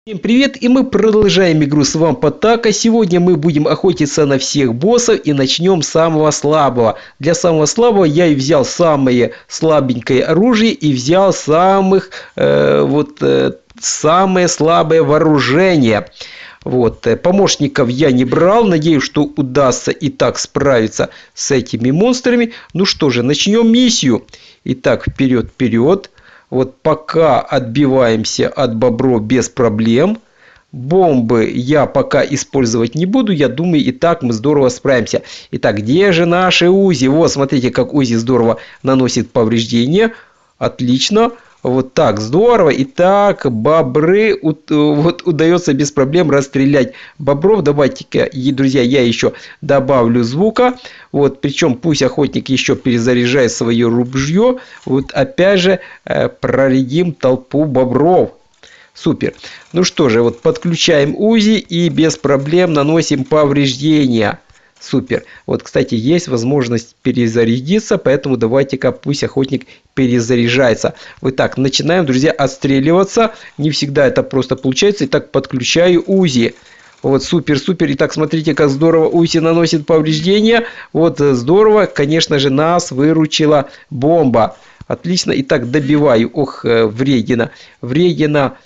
Всем привет, и мы продолжаем игру с Вампатака. Сегодня мы будем охотиться на всех боссов и начнем с самого слабого. Для самого слабого я и взял самое слабенькое оружие и взял самое слабое вооружение. Помощников я не брал, надеюсь, что удастся и так справиться с этими монстрами. Ну что же, начнем миссию. Итак, вперед. Пока отбиваемся от бобров без проблем. Бомбы я пока использовать не буду. Я думаю, и так мы здорово справимся. Итак, где же наши УЗИ? Вот, смотрите, как УЗИ здорово наносит повреждения. Отлично. Вот так, здорово. Итак, бобры, удается без проблем расстрелять бобров. Давайте-ка, друзья, я еще добавлю звука. Причем пусть охотник еще перезаряжает свое ружье. Опять же, проредим толпу бобров. Супер. Ну что же, подключаем УЗИ и без проблем наносим повреждения. Супер. Кстати, есть возможность перезарядиться, поэтому давайте-ка пусть охотник перезаряжается. Так, начинаем, друзья, отстреливаться. Не всегда это просто получается. Итак, подключаю УЗИ. Супер. Итак, смотрите, как здорово УЗИ наносит повреждения. Здорово. Конечно же, нас выручила бомба. Отлично. Итак, добиваю. Вредина.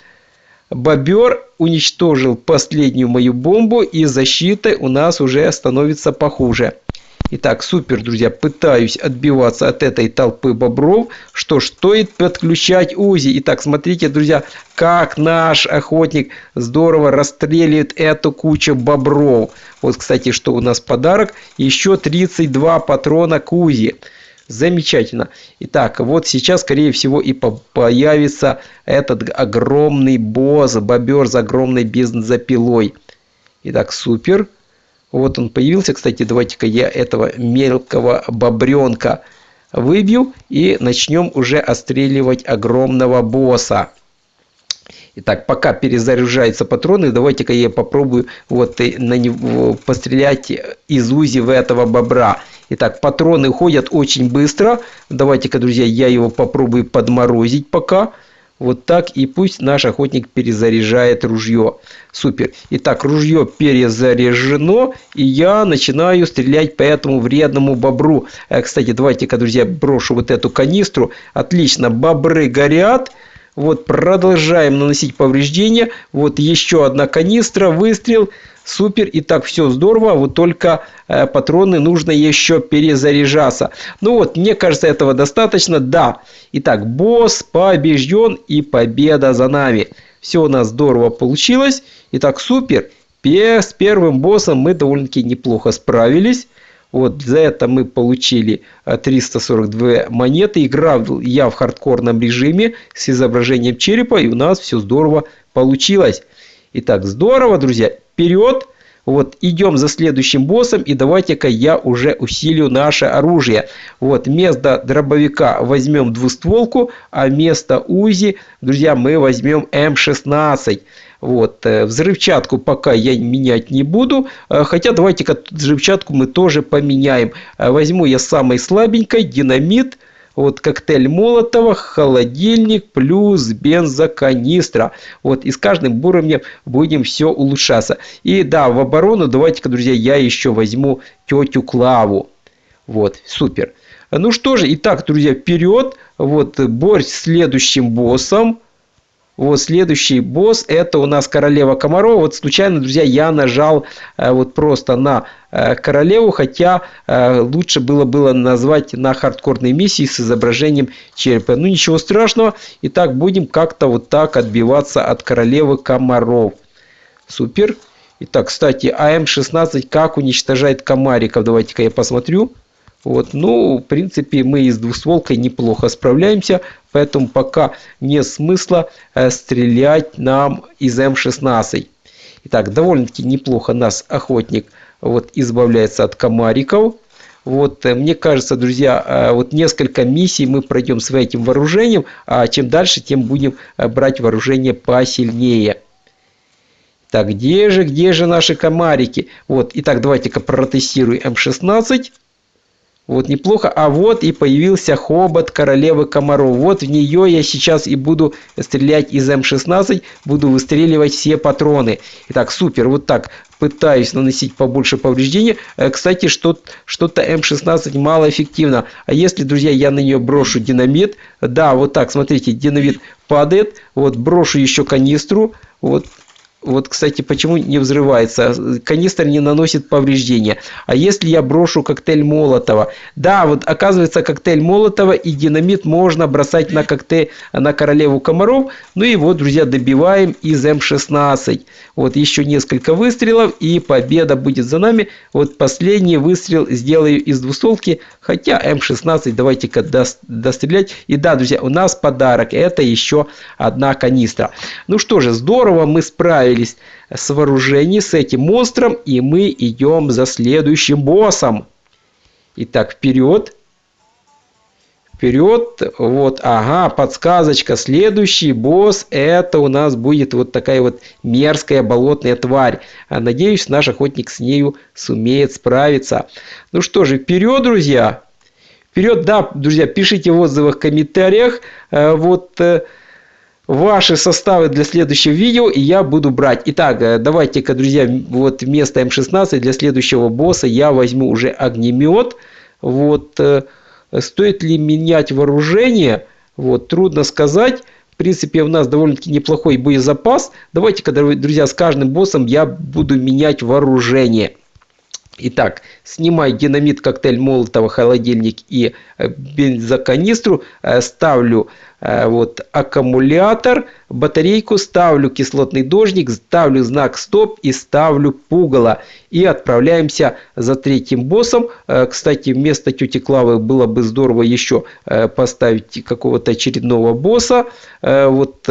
Бобер уничтожил последнюю мою бомбу, и защита у нас уже становится похуже. Итак, супер, друзья, пытаюсь отбиваться от этой толпы бобров. Что ж, стоит подключать УЗИ. Итак, смотрите, друзья, как наш охотник здорово расстреливает эту кучу бобров. Кстати, что у нас подарок? Еще 32 патрона к УЗИ. Замечательно. Итак, сейчас, скорее всего, и появится этот огромный босс, бобер с огромной бензопилой. Итак, супер. Он появился. Кстати, давайте-ка я этого мелкого бобренка выбью и начнем уже отстреливать огромного босса. Итак, пока перезаряжаются патроны, давайте-ка я попробую на него пострелять из УЗИ в этого бобра. Итак, патроны уходят очень быстро. Давайте-ка, друзья, я его попробую подморозить пока. Так, и пусть наш охотник перезаряжает ружье. Супер. Итак, ружье перезаряжено, и я начинаю стрелять по этому вредному бобру. Кстати, давайте-ка, друзья, брошу эту канистру. Отлично, бобры горят. Продолжаем наносить повреждения. Еще одна канистра, выстрел. Супер. Итак, все здорово. Только патроны нужно еще перезаряжаться. Мне кажется, этого достаточно. Да. Итак, босс побежден, и победа за нами. Все у нас здорово получилось. Итак, супер. С первым боссом мы довольно-таки неплохо справились. За это мы получили 342 монеты. Играл я в хардкорном режиме с изображением черепа, и у нас все здорово получилось. Итак, здорово, друзья. Вперед. Идем за следующим боссом, и давайте-ка я уже усилю наше оружие. Вместо дробовика возьмем двустволку, а вместо УЗИ, друзья, мы возьмем М16. Взрывчатку пока я менять не буду, хотя давайте-ка взрывчатку мы тоже поменяем. Возьму я самой слабенькой, динамит, коктейль Молотова, холодильник плюс бензоканистра. И с каждым уровнем будем все улучшаться. И да, в оборону давайте-ка, друзья, я еще возьму тетю Клаву. Супер. Ну что же, итак, друзья, вперед. Бой с следующим боссом. Следующий босс, это у нас королева комаров. Случайно, друзья, я нажал просто на королеву, хотя лучше было назвать на хардкорной миссии с изображением черепа. Ничего страшного. Итак, будем как-то так отбиваться от королевы комаров. Супер. Итак, кстати, АМ-16 как уничтожает комариков? Давайте-ка я посмотрю. В принципе, мы и с двустволкой неплохо справляемся, поэтому пока нет смысла стрелять нам из М16. Итак, довольно-таки неплохо нас охотник избавляется от комариков. Мне кажется, друзья, несколько миссий мы пройдем с этим вооружением, а чем дальше, тем будем брать вооружение посильнее. Так, где же наши комарики? Итак, давайте-ка протестируем М16. Вот неплохо. А вот и появился хобот королевы комаров. Вот в нее я сейчас и буду стрелять из М16. Буду выстреливать все патроны. Итак, супер. Вот так пытаюсь наносить побольше повреждений. Кстати, что-то М16 малоэффективно. А если, друзья, я на нее брошу динамит. Да, вот так, смотрите, динамит падает. Вот брошу еще канистру. Вот, кстати, почему не взрывается? Канистр не наносит повреждения. А если я брошу коктейль Молотова? Да, вот оказывается, коктейль Молотова и динамит можно бросать на королеву комаров. Ну и вот, друзья, добиваем из М16. Вот еще несколько выстрелов, и победа будет за нами. Вот последний выстрел сделаю из двустволки. Хотя М16 давайте-ка дострелять. И да, друзья, у нас подарок. Это еще одна канистра. Ну что же, здорово мы справились с вооружением, с этим монстром, и мы идем за следующим боссом. Итак, вперед. Вперед. Вот, ага, подсказочка. Следующий босс, это у нас будет вот такая вот мерзкая болотная тварь. Надеюсь, наш охотник с нею сумеет справиться. Ну что же, вперед, друзья. Вперед, да, друзья, пишите в отзывах, в комментариях. Ваши составы для следующего видео, и я буду брать. Итак, давайте-ка, друзья, вот вместо М16 для следующего босса я возьму уже огнемет. Вот, стоит ли менять вооружение? Вот, трудно сказать. В принципе, у нас довольно-таки неплохой боезапас. Давайте-ка, друзья, с каждым боссом я буду менять вооружение. Итак, снимаю динамит, коктейль Молотова, холодильник и бензоканистру, ставлю вот аккумулятор, батарейку, ставлю кислотный дождик, ставлю знак стоп и ставлю пугало. И отправляемся за третьим боссом. Кстати, вместо тети Клавы было бы здорово еще поставить какого-то очередного босса. Вот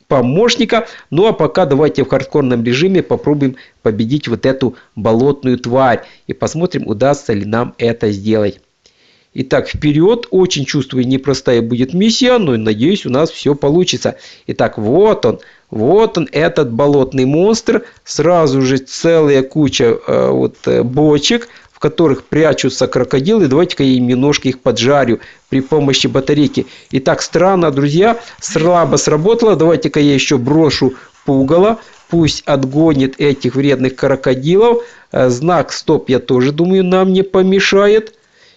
помощника. Ну а пока давайте в хардкорном режиме попробуем победить вот эту болотную тварь. И посмотрим, удастся ли нам это сделать. Итак, вперед. Очень чувствую, непростая будет миссия, но надеюсь, у нас все получится. Итак, вот он. Вот он, этот болотный монстр. Сразу же целая куча бочек, в которых прячутся крокодилы. Давайте-ка я немножко их поджарю при помощи батарейки. Итак, странно, друзья, слабо сработало. Давайте-ка я еще брошу пугало. Пусть отгонит этих вредных крокодилов. Знак стоп, я тоже думаю, нам не помешает.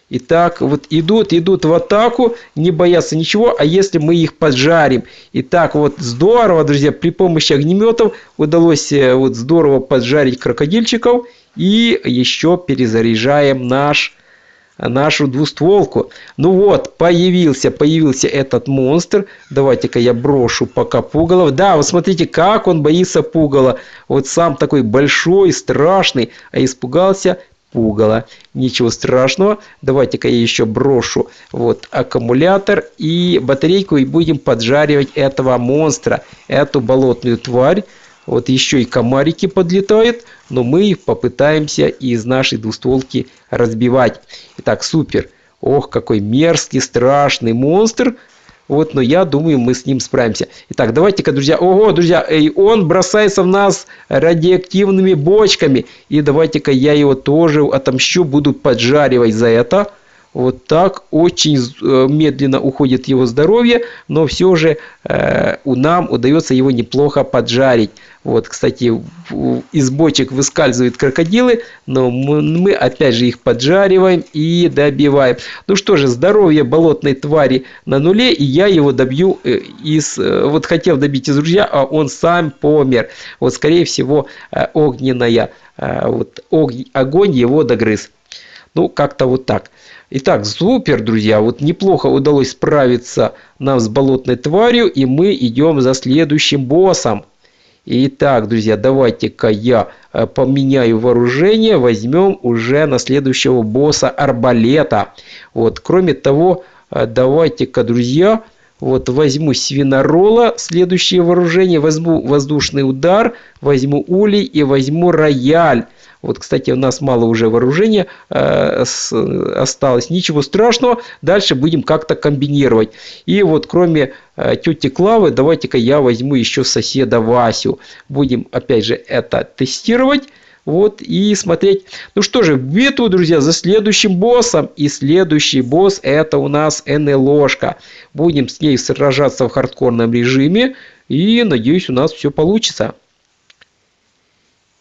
Итак, вот идут в атаку, не боятся ничего, а если мы их поджарим? Итак, вот здорово, друзья, при помощи огнеметов удалось вот здорово поджарить крокодильчиков. И еще перезаряжаем нашу двустволку. Ну вот, появился этот монстр. Давайте-ка я брошу пока пугало. Да, вот смотрите, как он боится пугала. Вот сам такой большой, страшный, а испугался пугало. Ничего страшного. Давайте-ка я еще брошу вот аккумулятор и батарейку, и будем поджаривать этого монстра, эту болотную тварь. Вот еще и комарики подлетают, но мы их попытаемся из нашей двустволки разбивать. Итак, супер. Ох, какой мерзкий, страшный монстр. Вот, но я думаю, мы с ним справимся. Итак, давайте-ка, друзья. Ого, друзья, и он бросается в нас радиоактивными бочками. И давайте-ка я его тоже отомщу, буду поджаривать за это. Вот так, очень медленно уходит его здоровье, но все же нам удается его неплохо поджарить. Вот, кстати, из бочек выскальзывают крокодилы, но мы опять же их поджариваем и добиваем. Ну что же, здоровье болотной твари на нуле, и я его добью вот хотел добить из ружья, а он сам помер. Вот, скорее всего, огонь его догрыз. Ну, как-то вот так. Итак, супер, друзья. Вот неплохо удалось справиться нам с болотной тварью, и мы идем за следующим боссом. Итак, друзья, давайте-ка я поменяю вооружение, возьмем уже на следующего босса арбалета. Вот, кроме того, давайте-ка, друзья, вот возьму свинорола, следующее вооружение, возьму воздушный удар, возьму улей и возьму рояль. Вот, кстати, у нас мало уже вооружения осталось. Ничего страшного. Дальше будем как-то комбинировать. И вот кроме тети Клавы, давайте-ка я возьму еще соседа Васю. Будем опять же это тестировать. Вот, и смотреть. Ну что же, в битву, друзья, за следующим боссом. И следующий босс это у нас НЛОшка. Будем с ней сражаться в хардкорном режиме. И надеюсь, у нас все получится.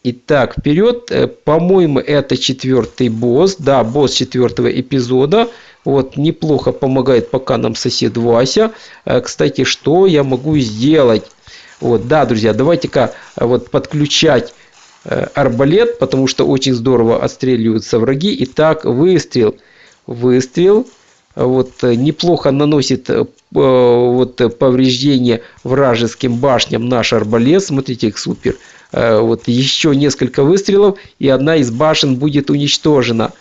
Итак, вперед. По-моему, это 4-й босс. Да, босс 4-го эпизода. Вот, неплохо помогает пока нам сосед Вася. Кстати, что я могу сделать? Вот, да, друзья, давайте-ка вот подключать арбалет, потому что очень здорово отстреливаются враги. Итак, выстрел. Выстрел. Вот, неплохо наносит вот, повреждения вражеским башням наш арбалет. Смотрите, их супер. Вот, еще несколько выстрелов, и одна из башен будет уничтожена.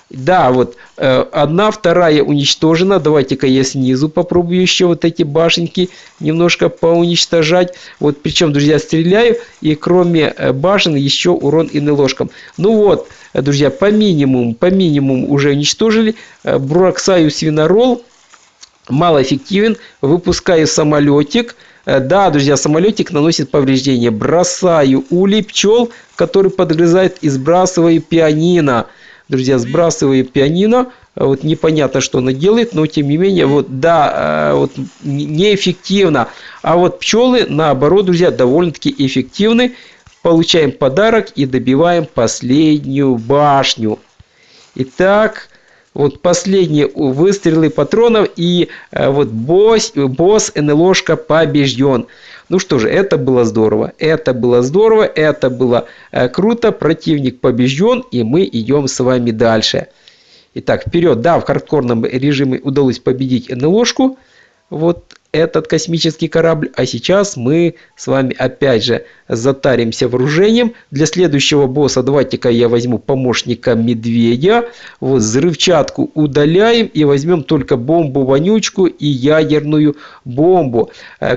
Да, вот одна, вторая уничтожена. Давайте-ка я снизу попробую еще вот эти башенки немножко поуничтожать. Вот, причем, друзья, стреляю, и кроме башен еще урон НЛОшкам. Ну вот, друзья, по минимуму уже уничтожили. Бросаю свинорол, малоэффективен. Выпускаю самолетик. Да, друзья, самолетик наносит повреждения. Бросаю улей пчел, который подгрызает, и сбрасываю пианино. Друзья, сбрасываю пианино. Вот непонятно, что она делает, но тем не менее, вот да, вот неэффективно. А вот пчелы, наоборот, друзья, довольно-таки эффективны. Получаем подарок и добиваем последнюю башню. Итак, вот последние выстрелы патронов, и вот босс НЛОшка побежден. Ну что же, это было здорово. Это было здорово, это было круто. Противник побежден, и мы идем с вами дальше. Итак, вперед. Да, в хардкорном режиме удалось победить НЛОшку. Вот этот космический корабль. А сейчас мы с вами опять же затаримся вооружением. Для следующего босса давайте-ка я возьму помощника медведя. Вот взрывчатку удаляем и возьмем только бомбу-вонючку и ядерную бомбу.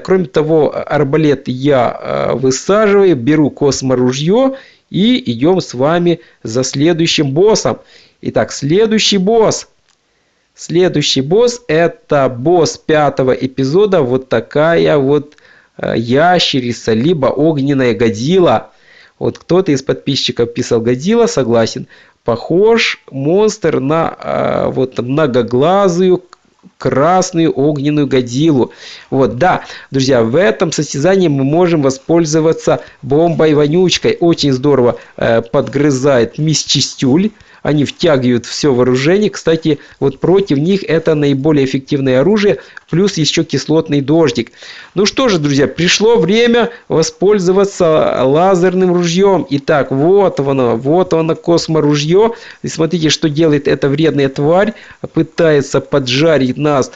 Кроме того, арбалет я высаживаю, беру косморужье и идем с вами за следующим боссом. Итак, следующий босс. Следующий босс это босс 5-го эпизода. Вот такая вот ящерица, либо огненная Годзилла. Вот кто-то из подписчиков писал Годзилла, согласен. Похож монстр на вот многоглазую красную огненную Годзиллу. Вот, да, друзья, в этом состязании мы можем воспользоваться бомбой-вонючкой. Очень здорово подгрызает мисс-чистюль. Они втягивают все вооружение. Кстати, вот против них это наиболее эффективное оружие. Плюс еще кислотный дождик. Ну что же, друзья, пришло время воспользоваться лазерным ружьем. Итак, вот оно косморужье. И смотрите, что делает эта вредная тварь. Пытается поджарить нас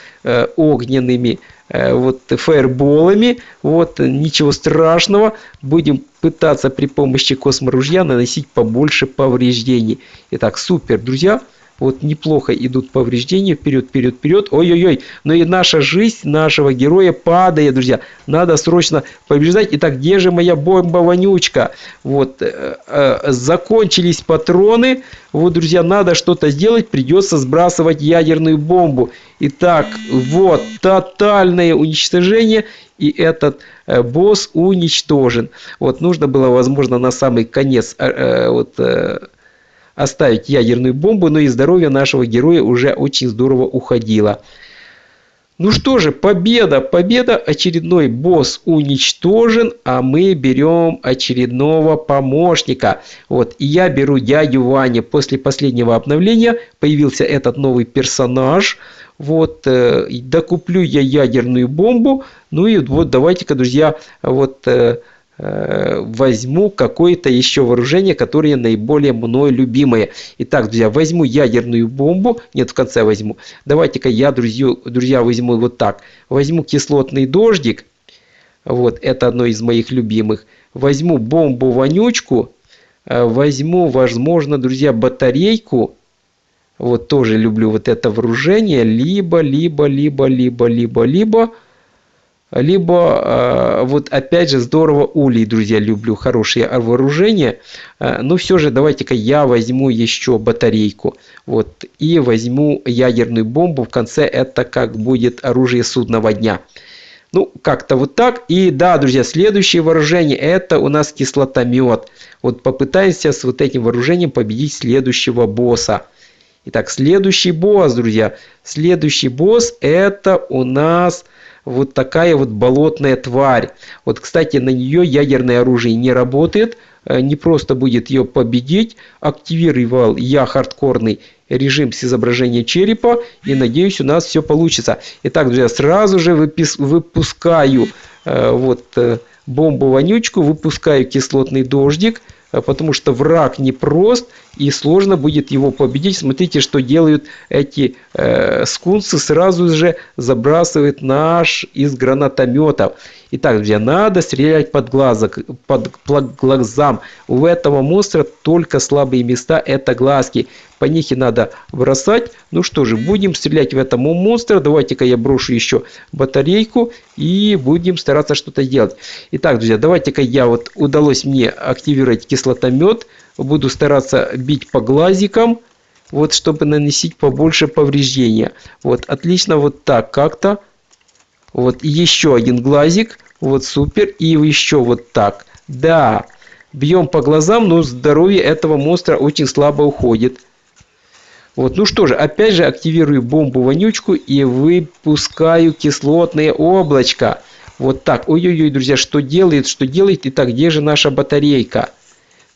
огненными вот фаерболами. Вот, ничего страшного. Будем пытаться при помощи косморужья наносить побольше повреждений. Итак, супер, друзья. Вот неплохо идут повреждения. Вперед, вперед, вперед. Ой-ой-ой. Но и наша жизнь нашего героя падает, друзья. Надо срочно побеждать. Итак, где же моя бомба-вонючка? Вот. Закончились патроны. Вот, друзья, надо что-то сделать. Придется сбрасывать ядерную бомбу. Итак, вот. Тотальное уничтожение. И этот босс уничтожен. Вот. Нужно было, возможно, на самый конец оставить ядерную бомбу, но и здоровье нашего героя уже очень здорово уходило. Ну что же, победа, очередной босс уничтожен, а мы берем очередного помощника. Вот, и я беру дядю Ваню. После последнего обновления появился этот новый персонаж. Вот, докуплю я ядерную бомбу. Ну и вот давайте-ка, друзья, вот возьму какое-то еще вооружение, которое наиболее мной любимое. Итак, друзья, возьму ядерную бомбу. Нет, в конце возьму. Давайте-ка я, друзья, возьму вот так. Возьму кислотный дождик. Вот, это одно из моих любимых. Возьму бомбу-вонючку. Возьму, возможно, друзья, батарейку. Вот, тоже люблю вот это вооружение. Либо вот опять же здорово улей, друзья, люблю, хорошее вооружение. Но все же давайте-ка я возьму еще батарейку. Вот, и возьму ядерную бомбу. В конце это как будет оружие судного дня. Ну, как-то вот так. И да, друзья, следующее вооружение это у нас кислотомет. Вот попытаемся с вот этим вооружением победить следующего босса. Итак, следующий босс, друзья. Следующий босс это у нас вот такая вот болотная тварь. Вот, кстати, на нее ядерное оружие не работает. Не просто будет ее победить. Активировал я хардкорный режим с изображением черепа. И надеюсь, у нас все получится. Итак, друзья, сразу же выпускаю бомбу-вонючку. Выпускаю кислотный дождик. Потому что враг непрост и сложно будет его победить. Смотрите, что делают эти скунсы. Сразу же забрасывают наш из гранатометов. Итак, друзья, надо стрелять под глазам. У этого монстра только слабые места, это глазки. По них и надо бросать. Ну что же, будем стрелять в этого монстра. Давайте-ка я брошу еще батарейку и будем стараться что-то делать. Итак, друзья, давайте-ка удалось мне активировать кислотомет. Буду стараться бить по глазикам, вот, чтобы наносить побольше повреждения. Вот, отлично, вот так как-то. Вот, еще один глазик. Вот, супер. И еще вот так. Да, бьем по глазам, но здоровье этого монстра очень слабо уходит. Вот, ну что же, опять же активирую бомбу-вонючку и выпускаю кислотное облачко. Вот так. Ой-ой-ой, друзья, что делает, что делает? Итак, где же наша батарейка?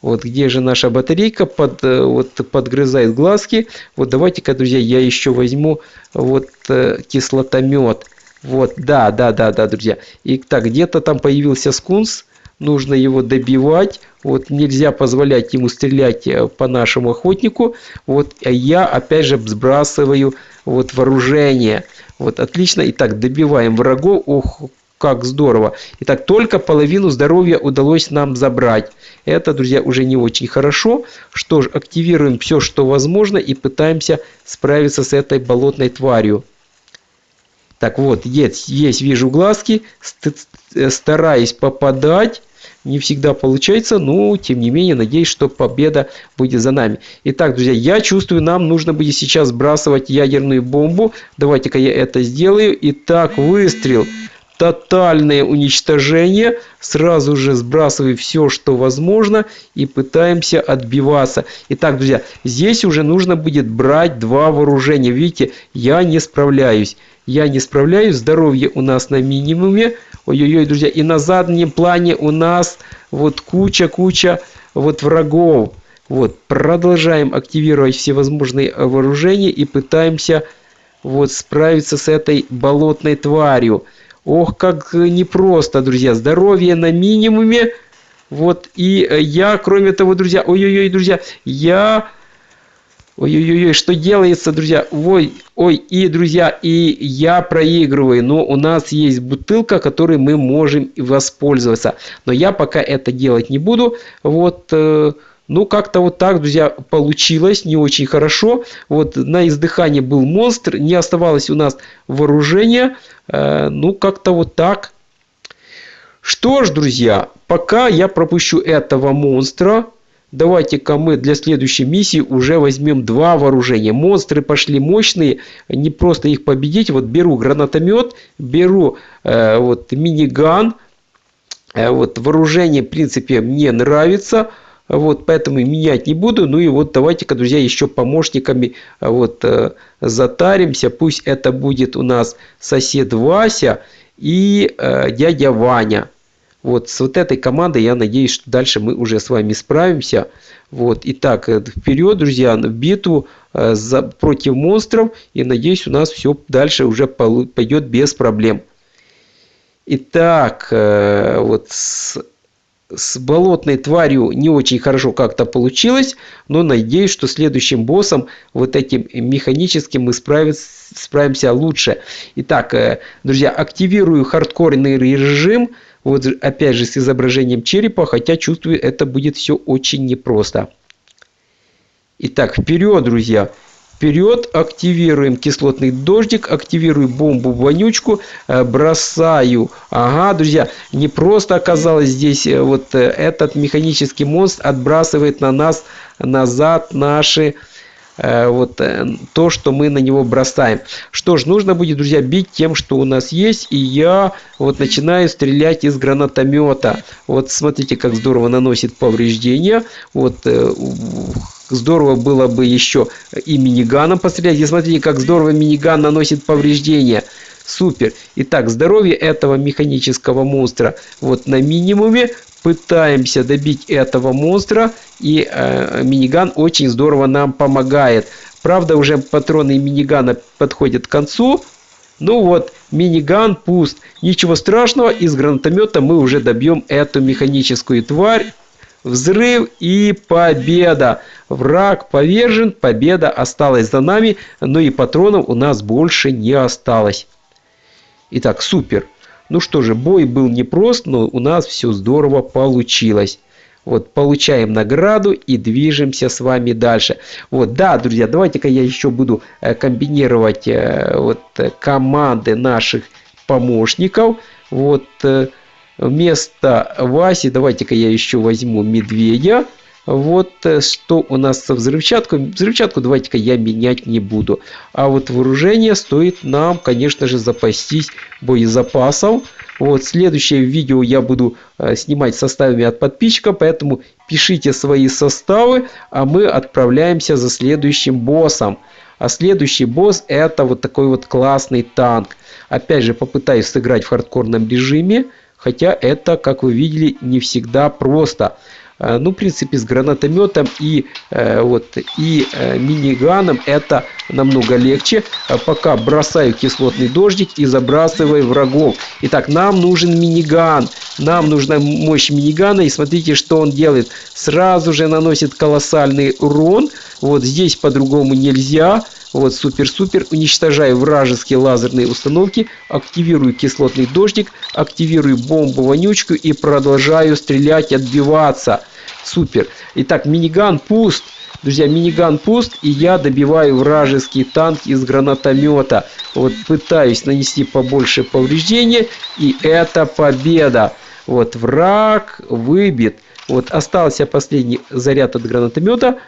Вот где же наша батарейка подгрызает глазки. Вот давайте-ка, друзья, я еще возьму кислотомет. Вот, да, друзья. И так, где-то там появился скунс. Нужно его добивать. Вот нельзя позволять ему стрелять по нашему охотнику. Вот я опять же сбрасываю вооружение. Вот отлично. Итак, добиваем врагов. Ох, как здорово. Итак, только половину здоровья удалось нам забрать. Это, друзья, уже не очень хорошо. Что ж, активируем все, что возможно, и пытаемся справиться с этой болотной тварью. Так вот, есть, вижу глазки. Стараюсь попадать. Не всегда получается, но тем не менее надеюсь, что победа будет за нами. Итак, друзья, я чувствую, нам нужно будет сейчас сбрасывать ядерную бомбу. Давайте-ка я это сделаю. Итак, выстрел. Тотальное уничтожение. Сразу же сбрасываю все, что возможно, и пытаемся отбиваться. Итак, друзья, здесь уже нужно будет брать два вооружения. Видите, я не справляюсь. Здоровье у нас на минимуме. Ой-ой-ой, друзья, и на заднем плане у нас вот куча врагов. Вот, продолжаем активировать всевозможные вооружения и пытаемся справиться с этой болотной тварью. Ох, как непросто, друзья. Здоровье на минимуме. Вот, и я, кроме того, друзья, ой-ой-ой, друзья, ой-ой-ой, что делается, друзья? И, друзья, и я проигрываю. Но у нас есть бутылка, которой мы можем воспользоваться. Но я пока это делать не буду. Ну, как-то вот так, друзья, получилось. Не очень хорошо. Вот на издыхании был монстр. Не оставалось у нас вооружения. Ну, как-то вот так. Что ж, друзья, пока я пропущу этого монстра. Давайте-ка мы для следующей миссии уже возьмем два вооружения. Монстры пошли мощные, не просто их победить. Вот беру гранатомет, беру миниган. Вооружение, в принципе, мне нравится. Поэтому менять не буду. Ну и давайте-ка, друзья, еще помощниками затаримся. Пусть это будет у нас сосед Вася и дядя Ваня. С этой командой, я надеюсь, что дальше мы уже с вами справимся. Итак, вперед, друзья, в битву против монстров. И надеюсь, у нас все дальше уже пойдет без проблем. Итак, с болотной тварью не очень хорошо как-то получилось. Но надеюсь, что следующим боссом, этим механическим, мы справимся лучше. Итак, друзья, активирую хардкорный режим. Опять же с изображением черепа, хотя чувствую, это будет все очень непросто. Итак, вперед, друзья. Вперед, активируем кислотный дождик, активирую бомбу-вонючку, бросаю. Ага, друзья, не просто оказалось здесь этот механический монстр отбрасывает на нас назад наши то, что мы на него бросаем. Что ж, нужно будет, друзья, бить тем, что у нас есть. И я вот начинаю стрелять из гранатомета. Вот смотрите, как здорово наносит повреждения. Вот здорово было бы еще и миниганом пострелять. И смотрите, как здорово миниган наносит повреждения. Супер. Итак, здоровье этого механического монстра вот на минимуме. Пытаемся добить этого монстра. И миниган очень здорово нам помогает. Правда, уже патроны минигана подходят к концу. Ну вот, миниган пуст. Ничего страшного, из гранатомета мы уже добьем эту механическую тварь. Взрыв и победа. Враг повержен, победа осталась за нами, но и патронов у нас больше не осталось. Итак, супер. Ну что же, бой был непрост, но у нас все здорово получилось. Вот, получаем награду и движемся с вами дальше. Вот, да, друзья, давайте-ка я еще буду комбинировать команды наших помощников. Вот, вместо Васи давайте-ка я еще возьму медведя. Вот что у нас со взрывчаткой. Взрывчатку давайте-ка я менять не буду. А вот вооружение стоит нам, конечно же, запастись боезапасов. Вот следующее видео я буду снимать составами от подписчиков, поэтому пишите свои составы, а мы отправляемся за следующим боссом. А следующий босс это вот такой вот классный танк. Опять же попытаюсь сыграть в хардкорном режиме, хотя это, как вы видели, не всегда просто. Ну, в принципе, с гранатометом и миниганом это намного легче. Пока бросаю кислотный дождик и забрасываю врагов. Итак, нам нужен миниган. Нам нужна мощь минигана. И смотрите, что он делает. Сразу же наносит колоссальный урон. Вот здесь по-другому нельзя. Вот супер-супер. Уничтожаю вражеские лазерные установки. Активирую кислотный дождик. Активирую бомбу-вонючку. И продолжаю стрелять, отбиваться. Супер. Итак, миниган пуст. Друзья, миниган пуст. И я добиваю вражеский танк из гранатомета. Вот пытаюсь нанести побольше повреждения. И это победа. Вот враг выбит. Вот остался последний заряд от гранатомета.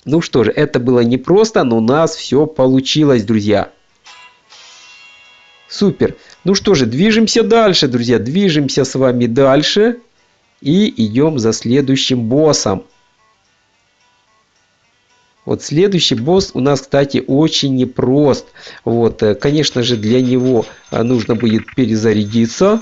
Ну что же, это было непросто, но у нас все получилось, друзья. Супер. Ну что же, движемся дальше, друзья. Движемся с вами дальше. И идем за следующим боссом. Вот следующий босс у нас, кстати, очень непрост. Вот, конечно же, для него нужно будет перезарядиться.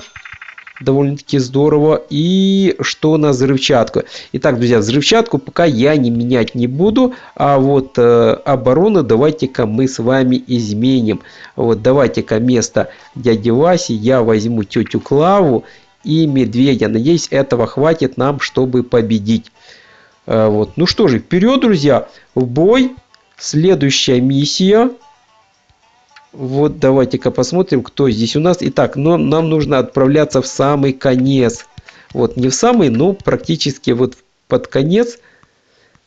Довольно-таки здорово. И что у нас взрывчатка? Итак, друзья, взрывчатку пока я не менять не буду. А вот оборону давайте-ка мы с вами изменим. Вот давайте-ка вместо дяди Васи я возьму тетю Клаву и медведя. Надеюсь, этого хватит нам, чтобы победить. Вот. Ну что же, вперед, друзья, в бой. Следующая миссия. Вот давайте-ка посмотрим, кто здесь у нас. Итак, нам нужно отправляться в самый конец. Вот не в самый, но практически вот под конец.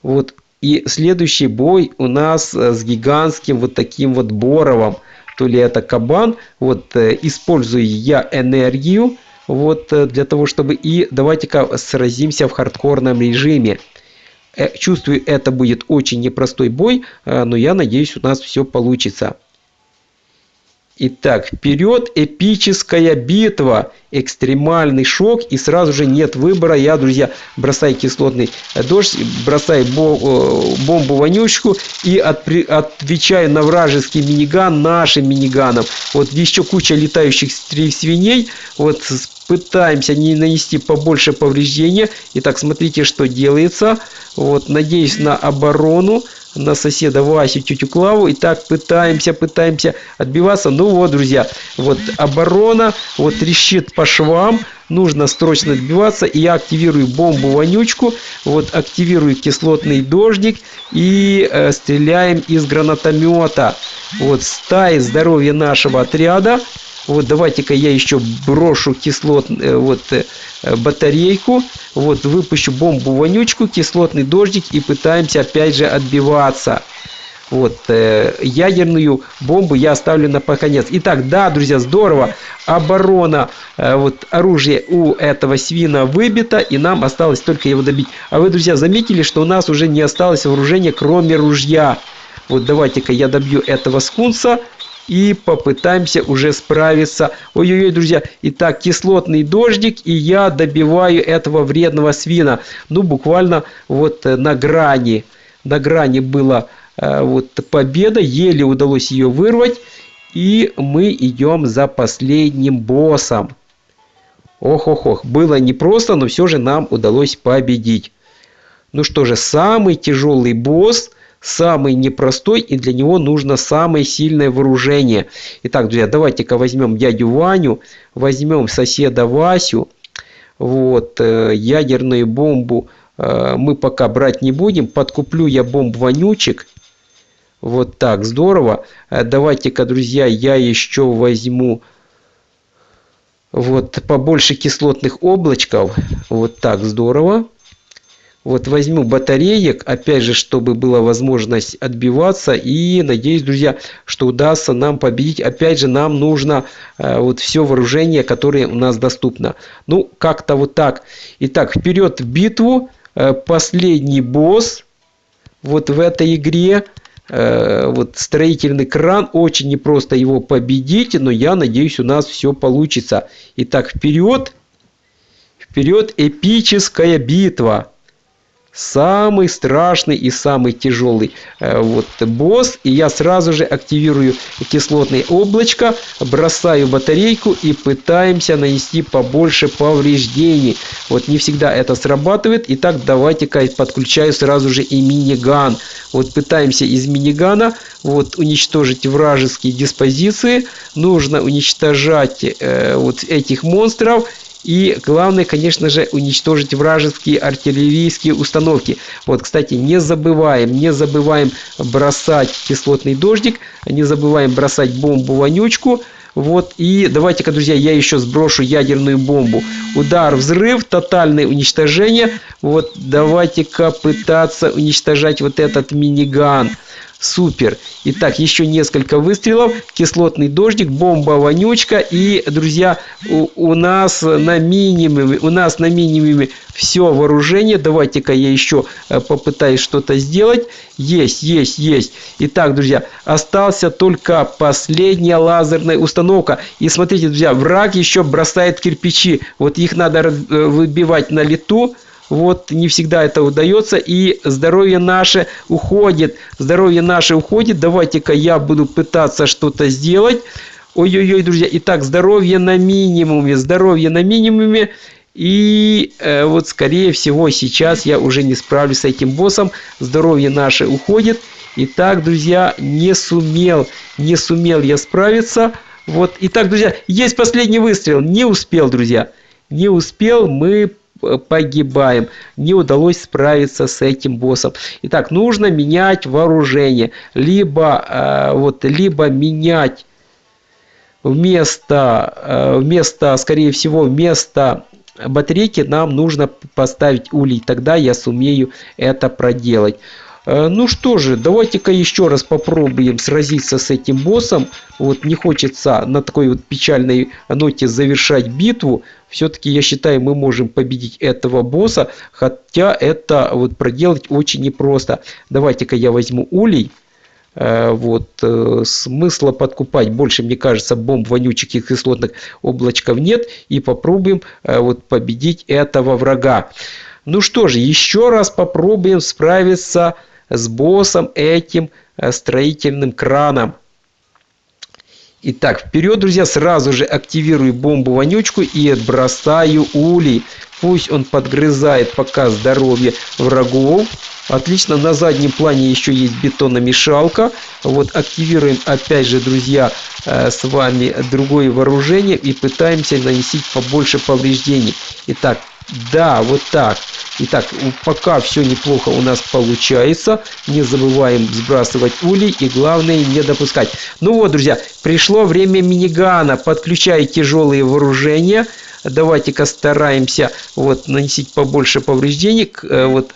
Вот. И следующий бой у нас с гигантским вот таким вот боровом. То ли это кабан. Вот использую я энергию. Вот для того, чтобы... И давайте-ка сразимся в хардкорном режиме. Чувствую, это будет очень непростой бой. Но я надеюсь, у нас все получится. Итак, вперед, эпическая битва, экстремальный шок, и сразу же нет выбора. Я, друзья, бросаю кислотный дождь, бросаю бомбу-вонючку и отвечаю на вражеский миниган нашим миниганом. Вот еще куча летающих свиней. Вот пытаемся не нанести побольше повреждения. Итак, смотрите, что делается. Вот, надеюсь на оборону. На соседа Васю, тетю Клаву. И так пытаемся отбиваться. Ну вот, друзья, вот оборона, вот трещит по швам. Нужно срочно отбиваться. И я активирую бомбу-вонючку. Вот активирую кислотный дождик. И стреляем из гранатомета. Вот стаи здоровья нашего отряда. Вот давайте-ка я еще брошу батарейку. Вот выпущу бомбу-вонючку, кислотный дождик и пытаемся опять же отбиваться. Вот, ядерную бомбу я оставлю на конец. Итак, да, друзья, здорово. Оборона, вот, оружие у этого свина выбито, и нам осталось только его добить. А вы, друзья, заметили, что у нас уже не осталось вооружения, кроме ружья? Вот давайте-ка я добью этого скунса и попытаемся уже справиться. Ой-ой-ой, друзья. Итак, кислотный дождик, и я добиваю этого вредного свина. Ну, буквально вот на грани. На грани была вот победа. Еле удалось ее вырвать. И мы идем за последним боссом. Ох-ох-ох. Было непросто, но все же нам удалось победить. Ну что же, самый тяжелый босс, самый непростой, и для него нужно самое сильное вооружение. Итак, друзья, давайте-ка возьмем дядю Ваню, возьмем соседа Васю. Вот, ядерную бомбу мы пока брать не будем. Подкуплю я бомб-вонючек. Вот так, здорово. Давайте-ка, друзья, я еще возьму вот побольше кислотных облачков. Вот так, здорово. Вот возьму батареек, опять же, чтобы была возможность отбиваться. И надеюсь, друзья, что удастся нам победить. Опять же, нам нужно вот все вооружение, которое у нас доступно. Ну, как-то вот так. Итак, вперед в битву. Последний босс вот в этой игре. Вот строительный кран. Очень непросто его победить, но я надеюсь, у нас все получится. Итак, вперед. Вперед, эпическая битва. Самый страшный и самый тяжелый вот босс. И я сразу же активирую кислотное облачко, бросаю батарейку и пытаемся нанести побольше повреждений. Вот не всегда это срабатывает. Итак, давайте-ка подключаю сразу же и миниган. Вот пытаемся из минигана вот уничтожить вражеские диспозиции. Нужно уничтожать вот этих монстров. И главное, конечно же, уничтожить вражеские артиллерийские установки. Вот, кстати, не забываем бросать кислотный дождик, не забываем бросать бомбу-вонючку. Вот, и давайте-ка, друзья, я еще сброшу ядерную бомбу. Удар, взрыв, тотальное уничтожение. Вот, давайте-ка пытаться уничтожать вот этот миниган. Супер. Итак, еще несколько выстрелов. Кислотный дождик, бомба-вонючка. И, друзья, у нас на минимуме все вооружение. Давайте-ка я еще попытаюсь что-то сделать. Есть. Итак, друзья, остался только последняя лазерная установка. И смотрите, друзья, враг еще бросает кирпичи. Вот их надо выбивать на лету. Вот, не всегда это удается, и здоровье наше уходит. Давайте-ка я буду пытаться что-то сделать. Ой-ой-ой, друзья. Итак, здоровье на минимуме. И вот, скорее всего, сейчас я уже не справлюсь с этим боссом. Здоровье наше уходит. Итак, друзья, не сумел я справиться. Вот, итак, друзья, есть последний выстрел. Не успел, друзья. Мы погибаем. Не удалось справиться с этим боссом. Итак, нужно менять вооружение. Либо менять вместо, скорее всего, вместо батарейки нам нужно поставить улей. Тогда я сумею это проделать. Ну что же, давайте-ка еще раз попробуем сразиться с этим боссом. Вот не хочется на такой вот печальной ноте завершать битву. Все-таки я считаю, мы можем победить этого босса, хотя это вот проделать очень непросто. Давайте-ка я возьму улей. Вот, смысла подкупать больше, мне кажется, бомб, вонючек и кислотных облачков нет. И попробуем вот победить этого врага. Ну что же, еще раз попробуем справиться с боссом этим строительным краном. Итак, вперед, друзья, сразу же активирую бомбу-вонючку и бросаю улей. Пусть он подгрызает пока здоровье врагов. Отлично, на заднем плане еще есть бетономешалка. Вот активируем опять же, друзья, с вами другое вооружение и пытаемся нанести побольше повреждений. Итак, да, вот так. Итак, пока все неплохо у нас получается. Не забываем сбрасывать улей и главное не допускать. Ну вот, друзья, пришло время минигана. Подключаю тяжелые вооружения. Давайте-ка стараемся вот наносить побольше повреждений. Вот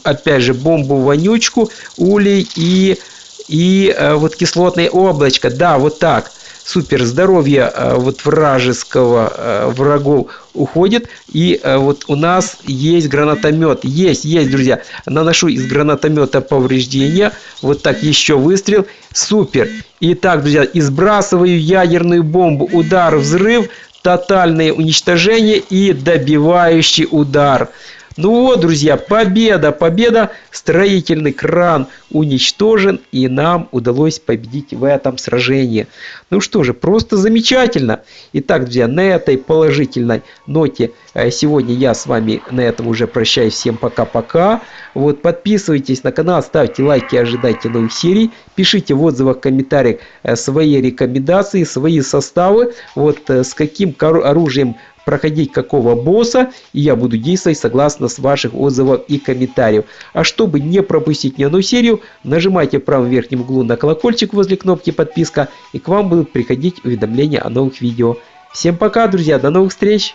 опять же бомбу-вонючку, улей и и вот кислотное облачко. Да, вот так. Супер, здоровье вот вражеского врагов уходит. И вот у нас есть гранатомет. Есть, друзья. Наношу из гранатомета повреждения. Вот так еще выстрел. Супер. Итак, друзья, и сбрасываю ядерную бомбу. Удар, взрыв, тотальное уничтожение и добивающий удар. Ну вот, друзья, победа, победа. Строительный кран уничтожен, и нам удалось победить в этом сражении. Ну что же, просто замечательно. Итак, друзья, на этой положительной ноте сегодня я с вами на этом уже прощаюсь. Всем пока-пока. Вот, подписывайтесь на канал, ставьте лайки, ожидайте новых серий. Пишите в отзывах, в комментариях свои рекомендации, свои составы. Вот, с каким оружием проходить какого босса, и я буду действовать согласно с ваших отзывов и комментариев. А чтобы не пропустить ни одну серию, нажимайте в правом верхнем углу на колокольчик возле кнопки подписка, и к вам будут приходить уведомления о новых видео. Всем пока, друзья, до новых встреч!